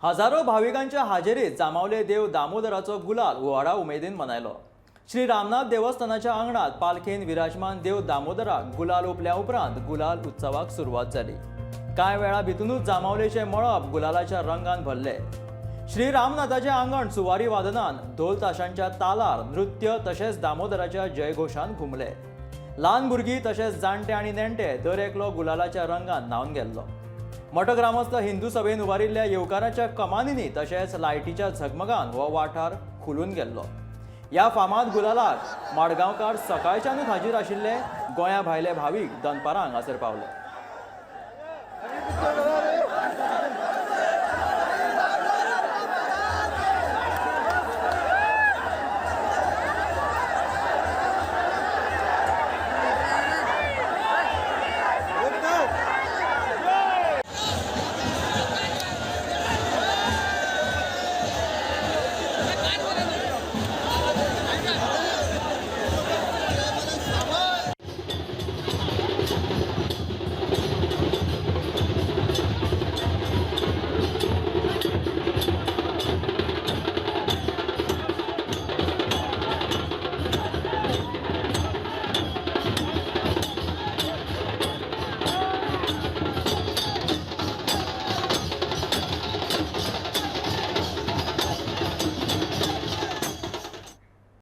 हजारो भाविकांच्या हाजेरीत जामावले देव दामोदराचो गुलाल व्हडा उमेदीन मनायलो। श्री रामनाथ देवस्थानाच्या आंगणात पालखेन विराजमान देव दामोदराक गुलाल ओपल्या उपरांत गुलाल उत्सवाक सुरवात जाली। कांय वेळा भितूनच जामावलेचे मळब गुलालाच्या रंगान भरले। श्री रामनाथाचे आंगण सुवारी वादनान ढोल ताशांच्या तालार नृत्य तशेंच दामोदराच्या जयघोषान घुमले। ल्हान भुरगीं तशेंच जाणटे आनी नेणटे दर एकलो गुलालाच्या रंगान न्हावन गेल्लो। मोठो ग्रामस्थ हिंदू सभेन उबारिल्ल्या येवकाराच्या कमानींनी तशेंच लायटीच्या झगमगान हो वाठार खुलून गेल्लो। ह्या फामाद गुलालाक माडगांवकार सकाळच्यानूच हाजीर आशिल्ले गोंया भायले भावीक दनपारां हांगासर पावले।